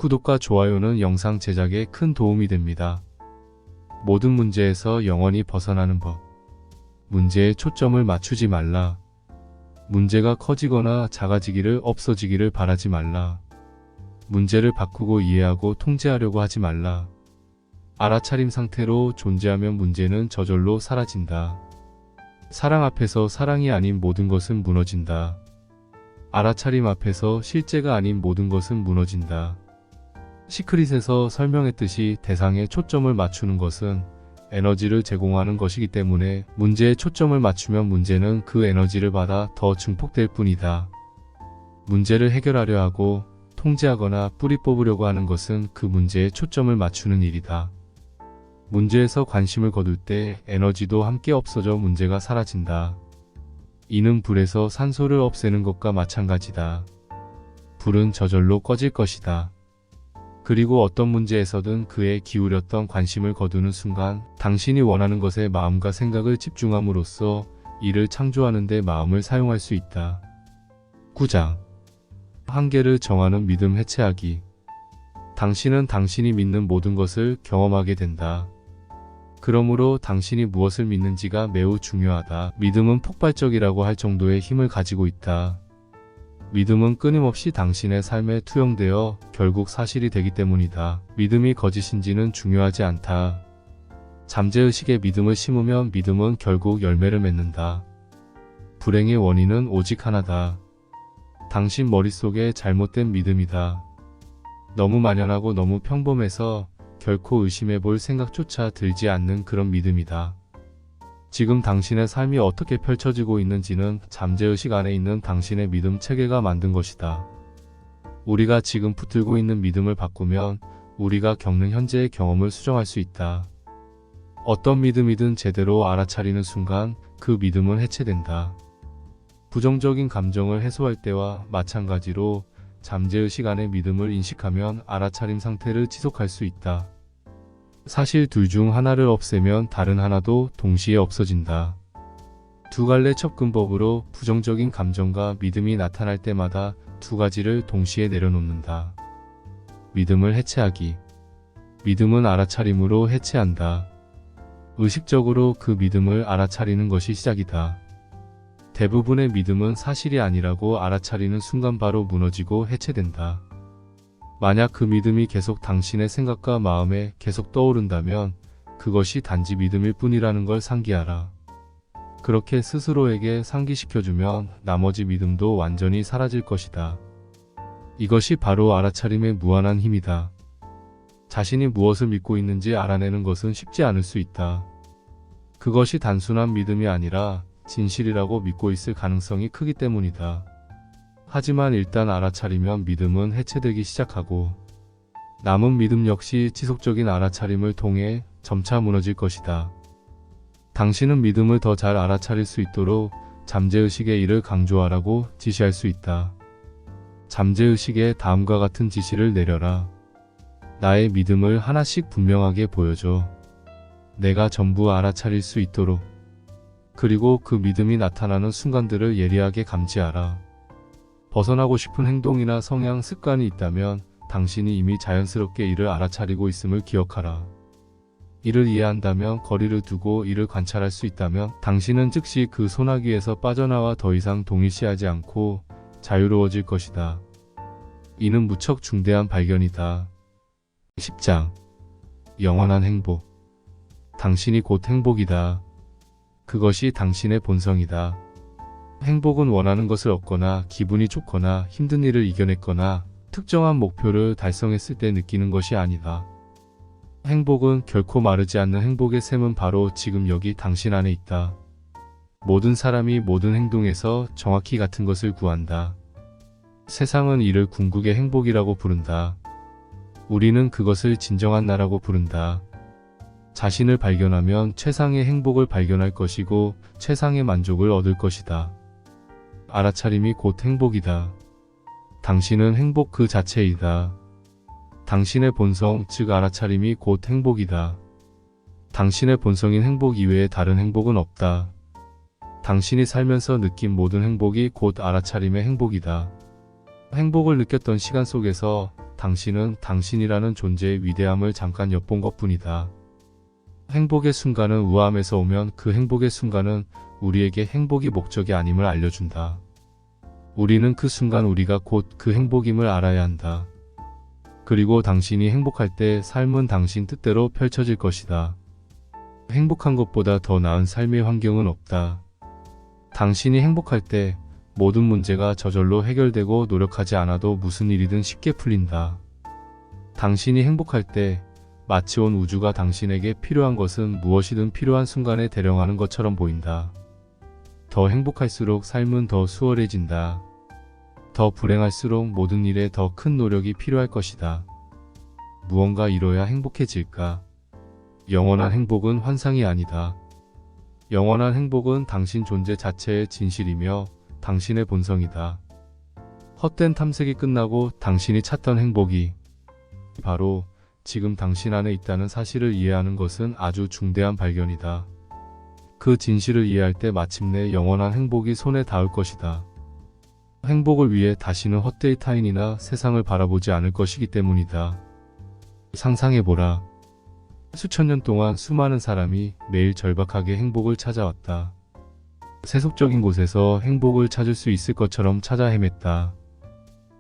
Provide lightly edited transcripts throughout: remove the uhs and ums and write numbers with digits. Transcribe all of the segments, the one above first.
구독과 좋아요는 영상 제작에 큰 도움이 됩니다. 모든 문제에서 영원히 벗어나는 법. 문제에 초점을 맞추지 말라. 문제가 커지거나 작아지기를 없어지기를 바라지 말라. 문제를 바꾸고 이해하고 통제하려고 하지 말라. 알아차림 상태로 존재하면 문제는 저절로 사라진다. 사랑 앞에서 사랑이 아닌 모든 것은 무너진다. 알아차림 앞에서 실제가 아닌 모든 것은 무너진다. 시크릿에서 설명했듯이 대상에 초점을 맞추는 것은 에너지를 제공하는 것이기 때문에 문제에 초점을 맞추면 문제는 그 에너지를 받아 더 증폭될 뿐이다. 문제를 해결하려 하고 통제하거나 뿌리 뽑으려고 하는 것은 그 문제에 초점을 맞추는 일이다. 문제에서 관심을 거둘 때 에너지도 함께 없어져 문제가 사라진다. 이는 불에서 산소를 없애는 것과 마찬가지다. 불은 저절로 꺼질 것이다. 그리고 어떤 문제에서든 그에 기울였던 관심을 거두는 순간 당신이 원하는 것에 마음과 생각을 집중함으로써 이를 창조하는 데 마음을 사용할 수 있다. 9장. 한계를 정하는 믿음 해체하기. 당신은 당신이 믿는 모든 것을 경험하게 된다. 그러므로 당신이 무엇을 믿는지가 매우 중요하다. 믿음은 폭발적이라고 할 정도의 힘을 가지고 있다. 믿음은 끊임없이 당신의 삶에 투영되어 결국 사실이 되기 때문이다. 믿음이 거짓인지는 중요하지 않다. 잠재의식에 믿음을 심으면 믿음은 결국 열매를 맺는다. 불행의 원인은 오직 하나다. 당신 머릿속에 잘못된 믿음이다. 너무 만연하고 너무 평범해서 결코 의심해볼 생각조차 들지 않는 그런 믿음이다. 지금 당신의 삶이 어떻게 펼쳐지고 있는지는 잠재의식 안에 있는 당신의 믿음 체계가 만든 것이다. 우리가 지금 붙들고 있는 믿음을 바꾸면 우리가 겪는 현재의 경험을 수정할 수 있다. 어떤 믿음이든 제대로 알아차리는 순간 그 믿음은 해체된다. 부정적인 감정을 해소할 때와 마찬가지로 잠재의식 안의 믿음을 인식하면 알아차림 상태를 지속할 수 있다. 사실 둘 중 하나를 없애면 다른 하나도 동시에 없어진다. 두 갈래 접근법으로 부정적인 감정과 믿음이 나타날 때마다 두 가지를 동시에 내려놓는다. 믿음을 해체하기. 믿음은 알아차림으로 해체한다. 의식적으로 그 믿음을 알아차리는 것이 시작이다. 대부분의 믿음은 사실이 아니라고 알아차리는 순간 바로 무너지고 해체된다. 만약 그 믿음이 계속 당신의 생각과 마음에 계속 떠오른다면 그것이 단지 믿음일 뿐이라는 걸 상기하라. 그렇게 스스로에게 상기시켜주면 나머지 믿음도 완전히 사라질 것이다. 이것이 바로 알아차림의 무한한 힘이다. 자신이 무엇을 믿고 있는지 알아내는 것은 쉽지 않을 수 있다. 그것이 단순한 믿음이 아니라 진실이라고 믿고 있을 가능성이 크기 때문이다. 하지만 일단 알아차리면 믿음은 해체되기 시작하고 남은 믿음 역시 지속적인 알아차림을 통해 점차 무너질 것이다. 당신은 믿음을 더 잘 알아차릴 수 있도록 잠재의식에 이를 강조하라고 지시할 수 있다. 잠재의식에 다음과 같은 지시를 내려라. 나의 믿음을 하나씩 분명하게 보여줘. 내가 전부 알아차릴 수 있도록. 그리고 그 믿음이 나타나는 순간들을 예리하게 감지하라. 벗어나고 싶은 행동이나 성향, 습관이 있다면 당신이 이미 자연스럽게 이를 알아차리고 있음을 기억하라. 이를 이해한다면 거리를 두고 이를 관찰할 수 있다면 당신은 즉시 그 소나기에서 빠져나와 더 이상 동일시하지 않고 자유로워질 것이다. 이는 무척 중대한 발견이다. 10장. 영원한 행복. 당신이 곧 행복이다. 그것이 당신의 본성이다. 행복은 원하는 것을 얻거나 기분이 좋거나 힘든 일을 이겨냈거나 특정한 목표를 달성했을 때 느끼는 것이 아니다. 행복은 결코 마르지 않는 행복의 샘은 바로 지금 여기 당신 안에 있다. 모든 사람이 모든 행동에서 정확히 같은 것을 구한다. 세상은 이를 궁극의 행복이라고 부른다. 우리는 그것을 진정한 나라고 부른다. 자신을 발견하면 최상의 행복을 발견할 것이고 최상의 만족을 얻을 것이다. 알아차림이 곧 행복이다. 당신은 행복 그 자체이다. 당신의 본성, 즉 알아차림이 곧 행복이다. 당신의 본성인 행복 이외에 다른 행복은 없다. 당신이 살면서 느낀 모든 행복이 곧 알아차림의 행복이다. 행복을 느꼈던 시간 속에서 당신은 당신이라는 존재의 위대함을 잠깐 엿본 것뿐이다. 행복의 순간은 우아함에서 오면 그 행복의 순간은 우리에게 행복이 목적이 아님을 알려준다. 우리는 그 순간 우리가 곧 그 행복임을 알아야 한다. 그리고 당신이 행복할 때 삶은 당신 뜻대로 펼쳐질 것이다. 행복한 것보다 더 나은 삶의 환경은 없다. 당신이 행복할 때 모든 문제가 저절로 해결되고 노력하지 않아도 무슨 일이든 쉽게 풀린다. 당신이 행복할 때 마치 온 우주가 당신에게 필요한 것은 무엇이든 필요한 순간에 대령하는 것처럼 보인다. 더 행복할수록 삶은 더 수월해진다. 더 불행할수록 모든 일에 더 큰 노력이 필요할 것이다. 무언가 이뤄야 행복해질까? 영원한 행복은 환상이 아니다. 영원한 행복은 당신 존재 자체의 진실이며 당신의 본성이다. 헛된 탐색이 끝나고 당신이 찾던 행복이 바로 지금 당신 안에 있다는 사실을 이해하는 것은 아주 중대한 발견이다. 그 진실을 이해할 때 마침내 영원한 행복이 손에 닿을 것이다. 행복을 위해 다시는 헛되이 타인이나 세상을 바라보지 않을 것이기 때문이다. 상상해보라. 수천 년 동안 수많은 사람이 매일 절박하게 행복을 찾아왔다. 세속적인 곳에서 행복을 찾을 수 있을 것처럼 찾아 헤맸다.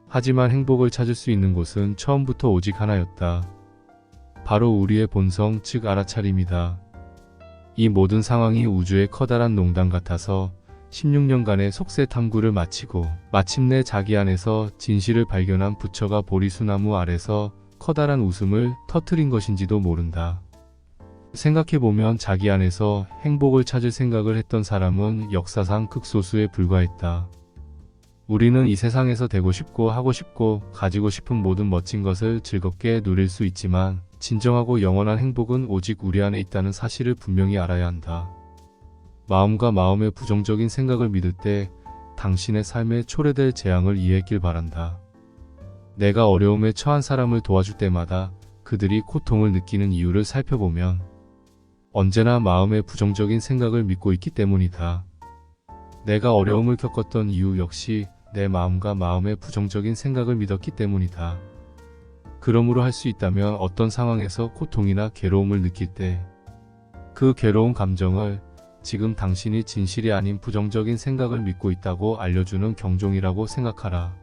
하지만 행복을 찾을 수 있는 곳은 처음부터 오직 하나였다. 바로 우리의 본성, 즉 알아차림이다. 이 모든 상황이 우주의 커다란 농단 같아서 16년간의 속세 탐구를 마치고 마침내 자기 안에서 진실을 발견한 부처가 보리수나무 아래서 커다란 웃음을 터뜨린 것인지도 모른다. 생각해보면 자기 안에서 행복을 찾을 생각을 했던 사람은 역사상 극소수에 불과했다. 우리는 이 세상에서 되고 싶고 하고 싶고 가지고 싶은 모든 멋진 것을 즐겁게 누릴 수 있지만 진정하고 영원한 행복은 오직 우리 안에 있다는 사실을 분명히 알아야 한다. 마음과 마음의 부정적인 생각을 믿을 때 당신의 삶에 초래될 재앙을 이해했길 바란다. 내가 어려움에 처한 사람을 도와줄 때마다 그들이 고통을 느끼는 이유를 살펴보면 언제나 마음의 부정적인 생각을 믿고 있기 때문이다. 내가 어려움을 겪었던 이유 역시 내 마음과 마음의 부정적인 생각을 믿었기 때문이다. 그러므로 할 수 있다면 어떤 상황에서 고통이나 괴로움을 느낄 때 그 괴로운 감정을 지금 당신이 진실이 아닌 부정적인 생각을 믿고 있다고 알려주는 경종이라고 생각하라.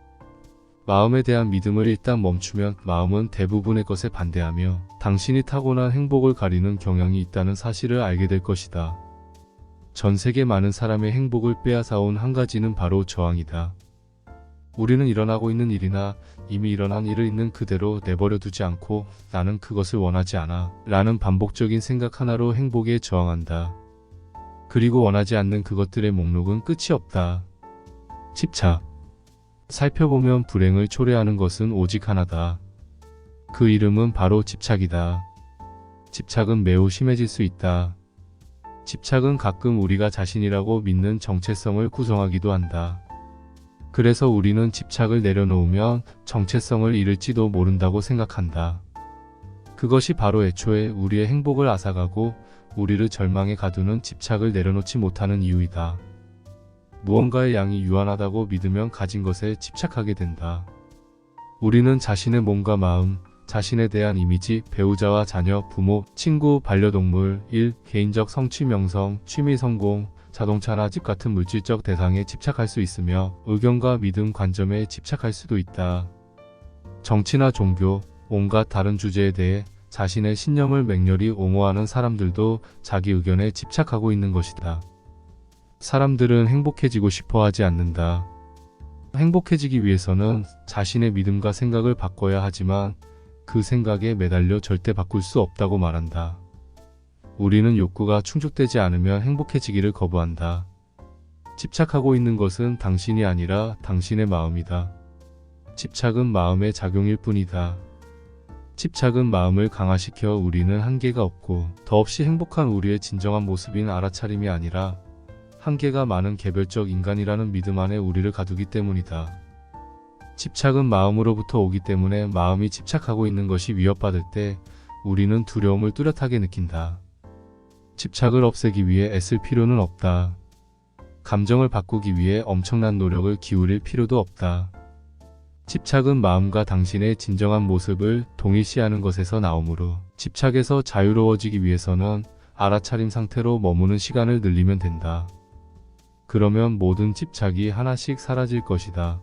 마음에 대한 믿음을 일단 멈추면 마음은 대부분의 것에 반대하며 당신이 타고난 행복을 가리는 경향이 있다는 사실을 알게 될 것이다. 전 세계 많은 사람의 행복을 빼앗아온 한 가지는 바로 저항이다. 우리는 일어나고 있는 일이나 이미 일어난 일을 있는 그대로 내버려 두지 않고 나는 그것을 원하지 않아 라는 반복적인 생각 하나로 행복에 저항한다. 그리고 원하지 않는 그것들의 목록은 끝이 없다. 집착. 살펴보면 불행을 초래하는 것은 오직 하나다. 그 이름은 바로 집착이다. 집착은 매우 심해질 수 있다. 집착은 가끔 우리가 자신이라고 믿는 정체성을 구성하기도 한다. 그래서 우리는 집착을 내려놓으면 정체성을 잃을지도 모른다고 생각한다. 그것이 바로 애초에 우리의 행복을 앗아가고 우리를 절망에 가두는 집착을 내려놓지 못하는 이유이다. 무언가의 양이 유한하다고 믿으면 가진 것에 집착하게 된다. 우리는 자신의 몸과 마음, 자신에 대한 이미지, 배우자와 자녀, 부모, 친구, 반려동물, 일, 개인적 성취 명성, 취미 성공, 자동차나 집 같은 물질적 대상에 집착할 수 있으며 의견과 믿음, 관점에 집착할 수도 있다. 정치나 종교, 온갖 다른 주제에 대해 자신의 신념을 맹렬히 옹호하는 사람들도 자기 의견에 집착하고 있는 것이다. 사람들은 행복해지고 싶어 하지 않는다. 행복해지기 위해서는 자신의 믿음과 생각을 바꿔야 하지만 그 생각에 매달려 절대 바꿀 수 없다고 말한다. 우리는 욕구가 충족되지 않으면 행복해지기를 거부한다. 집착하고 있는 것은 당신이 아니라 당신의 마음이다. 집착은 마음의 작용일 뿐이다. 집착은 마음을 강화시켜 우리는 한계가 없고 더없이 행복한 우리의 진정한 모습인 알아차림이 아니라 한계가 많은 개별적 인간이라는 믿음 안에 우리를 가두기 때문이다. 집착은 마음으로부터 오기 때문에 마음이 집착하고 있는 것이 위협받을 때 우리는 두려움을 뚜렷하게 느낀다. 집착을 없애기 위해 애쓸 필요는 없다. 감정을 바꾸기 위해 엄청난 노력을 기울일 필요도 없다. 집착은 마음과 당신의 진정한 모습을 동일시하는 것에서 나오므로 집착에서 자유로워지기 위해서는 알아차림 상태로 머무는 시간을 늘리면 된다. 그러면 모든 집착이 하나씩 사라질 것이다.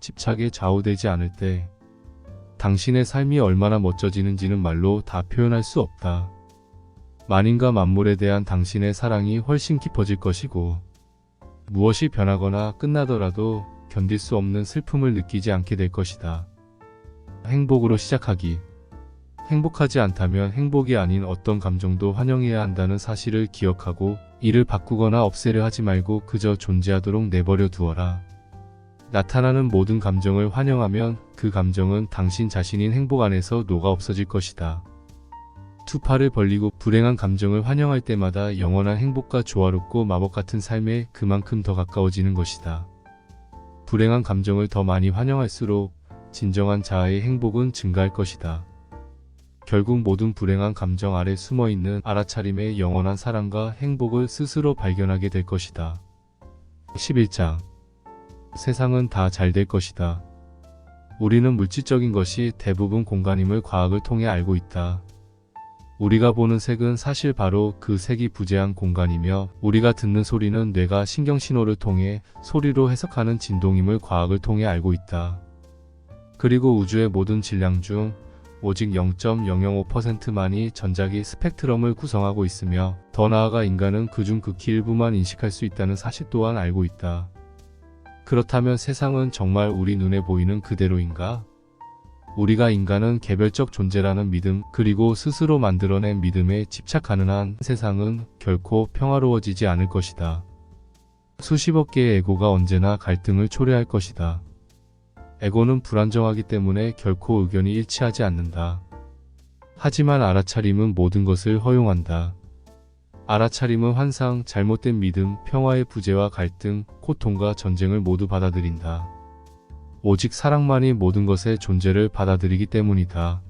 집착에 좌우되지 않을 때 당신의 삶이 얼마나 멋져지는지는 말로 다 표현할 수 없다. 만인과 만물에 대한 당신의 사랑이 훨씬 깊어질 것이고 무엇이 변하거나 끝나더라도 견딜 수 없는 슬픔을 느끼지 않게 될 것이다. 행복으로 시작하기. 행복하지 않다면 행복이 아닌 어떤 감정도 환영해야 한다는 사실을 기억하고 이를 바꾸거나 없애려 하지 말고 그저 존재하도록 내버려 두어라. 나타나는 모든 감정을 환영하면 그 감정은 당신 자신인 행복 안에서 녹아 없어질 것이다. 두 팔을 벌리고 불행한 감정을 환영할 때마다 영원한 행복과 조화롭고 마법 같은 삶에 그만큼 더 가까워지는 것이다. 불행한 감정을 더 많이 환영할수록 진정한 자아의 행복은 증가할 것이다. 결국 모든 불행한 감정 아래 숨어있는 알아차림의 영원한 사랑과 행복을 스스로 발견하게 될 것이다. 11장. 세상은 다 잘 될 것이다. 우리는 물질적인 것이 대부분 공간임을 과학을 통해 알고 있다. 우리가 보는 색은 사실 바로 그 색이 부재한 공간이며 우리가 듣는 소리는 뇌가 신경신호를 통해 소리로 해석하는 진동임을 과학을 통해 알고 있다. 그리고 우주의 모든 질량 중 오직 0.005%만이 전자기 스펙트럼을 구성하고 있으며 더 나아가 인간은 그중 극히 일부만 인식할 수 있다는 사실 또한 알고 있다. 그렇다면 세상은 정말 우리 눈에 보이는 그대로인가? 우리가 인간은 개별적 존재라는 믿음 그리고 스스로 만들어낸 믿음에 집착하는 한 세상은 결코 평화로워지지 않을 것이다. 수십억 개의 에고가 언제나 갈등을 초래할 것이다. 에고는 불안정하기 때문에 결코 의견이 일치하지 않는다. 하지만 알아차림은 모든 것을 허용한다. 알아차림은 환상, 잘못된 믿음, 평화의 부재와 갈등, 고통과 전쟁을 모두 받아들인다. 오직 사랑만이 모든 것의 존재를 받아들이기 때문이다.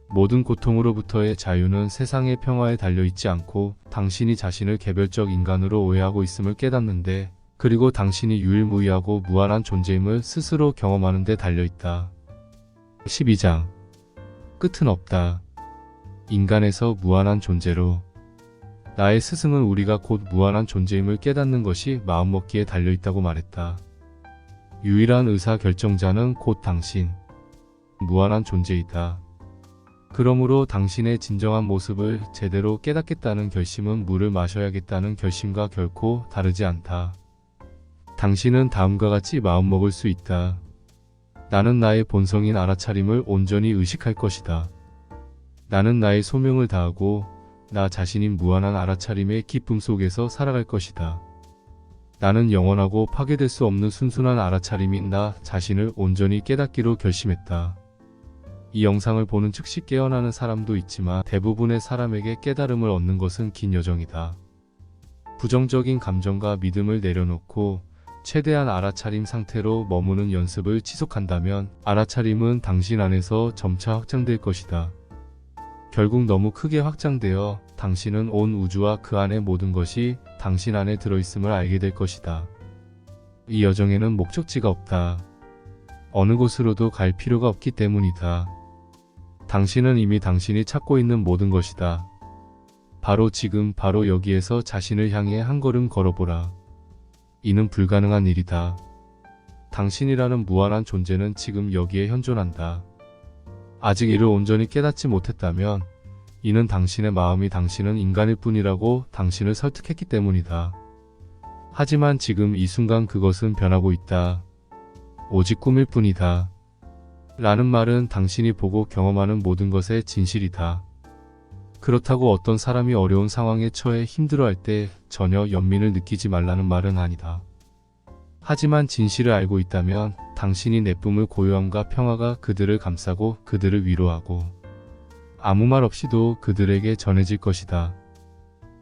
모든 고통으로부터의 자유는 세상의 평화에 달려있지 않고 당신이 자신을 개별적 인간으로 오해하고 있음을 깨닫는데 그리고 당신이 유일무이하고 무한한 존재임을 스스로 경험하는 데 달려있다. 12장. 끝은 없다. 인간에서 무한한 존재로. 나의 스승은 우리가 곧 무한한 존재임을 깨닫는 것이 마음먹기에 달려있다고 말했다. 유일한 의사결정자는 곧 당신, 무한한 존재이다. 그러므로 당신의 진정한 모습을 제대로 깨닫겠다는 결심은 물을 마셔야겠다는 결심과 결코 다르지 않다. 당신은 다음과 같이 마음먹을 수 있다. 나는 나의 본성인 알아차림을 온전히 의식할 것이다. 나는 나의 소명을 다하고 나 자신인 무한한 알아차림의 기쁨 속에서 살아갈 것이다. 나는 영원하고 파괴될 수 없는 순순한 알아차림인 나 자신을 온전히 깨닫기로 결심했다. 이 영상을 보는 즉시 깨어나는 사람도 있지만 대부분의 사람에게 깨달음을 얻는 것은 긴 여정이다. 부정적인 감정과 믿음을 내려놓고 최대한 알아차림 상태로 머무는 연습을 지속한다면 알아차림은 당신 안에서 점차 확장될 것이다. 결국 너무 크게 확장되어 당신은 온 우주와 그 안의 모든 것이 당신 안에 들어있음을 알게 될 것이다. 이 여정에는 목적지가 없다. 어느 곳으로도 갈 필요가 없기 때문이다. 당신은 이미 당신이 찾고 있는 모든 것이다. 바로 지금 바로 여기에서 자신을 향해 한 걸음 걸어보라. 이는 불가능한 일이다. 당신이라는 무한한 존재는 지금 여기에 현존한다. 아직 이를 온전히 깨닫지 못했다면 이는 당신의 마음이 당신은 인간일 뿐이라고 당신을 설득했기 때문이다. 하지만 지금 이 순간 그것은 변하고 있다. 오직 꿈일 뿐이다. 라는 말은 당신이 보고 경험하는 모든 것의 진실이다. 그렇다고 어떤 사람이 어려운 상황에 처해 힘들어할 때 전혀 연민을 느끼지 말라는 말은 아니다. 하지만 진실을 알고 있다면 당신이 내뿜을 고요함과 평화가 그들을 감싸고 그들을 위로하고 아무 말 없이도 그들에게 전해질 것이다.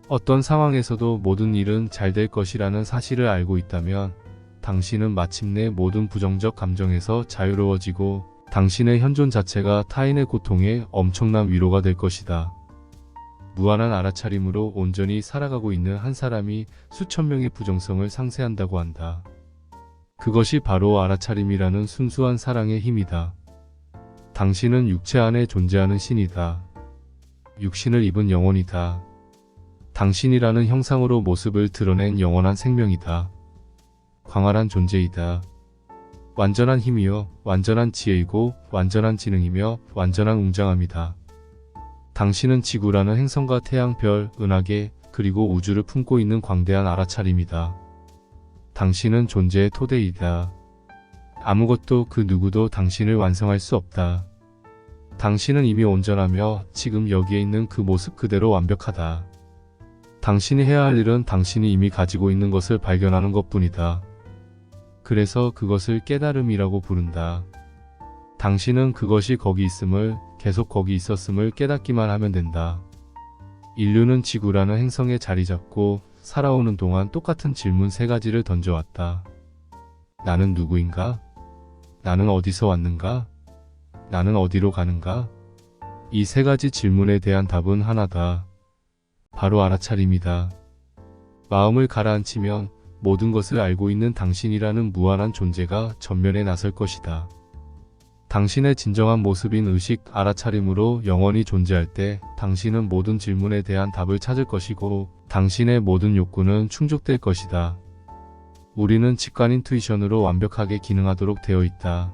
어떤 상황에서도 모든 일은 잘 될 것이라는 사실을 알고 있다면 당신은 마침내 모든 부정적 감정에서 자유로워지고 당신의 현존 자체가 타인의 고통에 엄청난 위로가 될 것이다. 무한한 알아차림으로 온전히 살아가고 있는 한 사람이 수천 명의 부정성을 상쇄한다고 한다. 그것이 바로 알아차림이라는 순수한 사랑의 힘이다. 당신은 육체 안에 존재하는 신이다. 육신을 입은 영혼이다. 당신이라는 형상으로 모습을 드러낸 영원한 생명이다. 광활한 존재이다. 완전한 힘이요, 완전한 지혜이고 완전한 지능이며 완전한 웅장함이다. 당신은 지구라는 행성과 태양, 별, 은하계, 그리고 우주를 품고 있는 광대한 알아차림이다. 당신은 존재의 토대이다. 아무것도 그 누구도 당신을 완성할 수 없다. 당신은 이미 온전하며 지금 여기에 있는 그 모습 그대로 완벽하다. 당신이 해야 할 일은 당신이 이미 가지고 있는 것을 발견하는 것뿐이다. 그래서 그것을 깨달음이라고 부른다. 당신은 그것이 거기 있음을, 계속 거기 있었음을 깨닫기만 하면 된다. 인류는 지구라는 행성에 자리 잡고 살아오는 동안 똑같은 질문 3가지를 던져왔다. 나는 누구인가? 나는 어디서 왔는가? 나는 어디로 가는가? 이 3가지 질문에 대한 답은 하나다. 바로 알아차림이다. 마음을 가라앉히면 모든 것을 알고 있는 당신이라는 무한한 존재가 전면에 나설 것이다. 당신의 진정한 모습인 의식, 알아차림으로 영원히 존재할 때 당신은 모든 질문에 대한 답을 찾을 것이고 당신의 모든 욕구는 충족될 것이다. 우리는 직관 인투이션으로 완벽하게 기능하도록 되어 있다.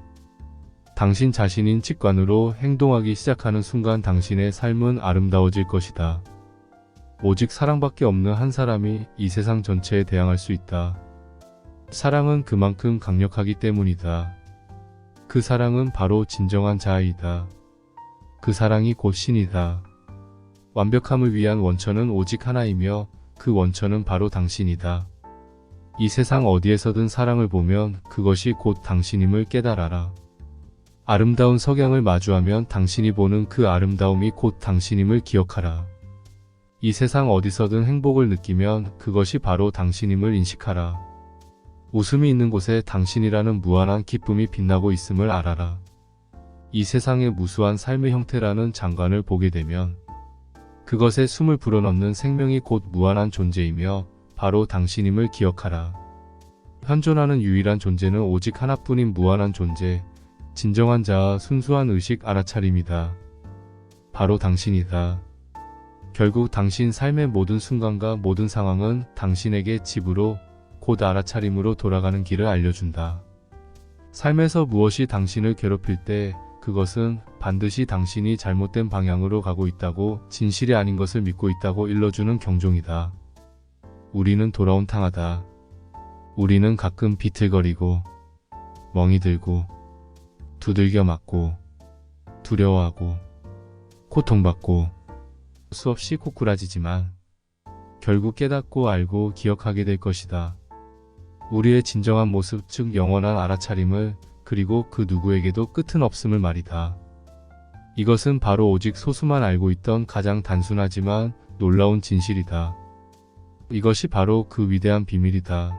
당신 자신인 직관으로 행동하기 시작하는 순간 당신의 삶은 아름다워질 것이다. 오직 사랑밖에 없는 한 사람이 이 세상 전체에 대항할 수 있다. 사랑은 그만큼 강력하기 때문이다. 그 사랑은 바로 진정한 자아이다. 그 사랑이 곧 신이다. 완벽함을 위한 원천은 오직 하나이며 그 원천은 바로 당신이다. 이 세상 어디에서든 사랑을 보면 그것이 곧 당신임을 깨달아라. 아름다운 석양을 마주하면 당신이 보는 그 아름다움이 곧 당신임을 기억하라. 이 세상 어디서든 행복을 느끼면 그것이 바로 당신임을 인식하라. 웃음이 있는 곳에 당신이라는 무한한 기쁨이 빛나고 있음을 알아라. 이 세상의 무수한 삶의 형태라는 장관을 보게 되면 그것에 숨을 불어넣는 생명이 곧 무한한 존재이며 바로 당신임을 기억하라. 현존하는 유일한 존재는 오직 하나뿐인 무한한 존재, 진정한 자아, 순수한 의식, 알아차림이다. 바로 당신이다. 결국 당신 삶의 모든 순간과 모든 상황은 당신에게 집으로 곧 알아차림으로 돌아가는 길을 알려준다. 삶에서 무엇이 당신을 괴롭힐 때 그것은 반드시 당신이 잘못된 방향으로 가고 있다고, 진실이 아닌 것을 믿고 있다고 일러주는 경종이다. 우리는 돌아온 탕하다. 우리는 가끔 비틀거리고 멍이 들고 두들겨 맞고 두려워하고 고통받고 수없이 코꾸라지지만 결국 깨닫고 알고 기억하게 될 것이다. 우리의 진정한 모습, 즉 영원한 알아차림을, 그리고 그 누구에게도 끝은 없음을 말이다. 이것은 바로 오직 소수만 알고 있던 가장 단순하지만 놀라운 진실이다. 이것이 바로 그 위대한 비밀이다.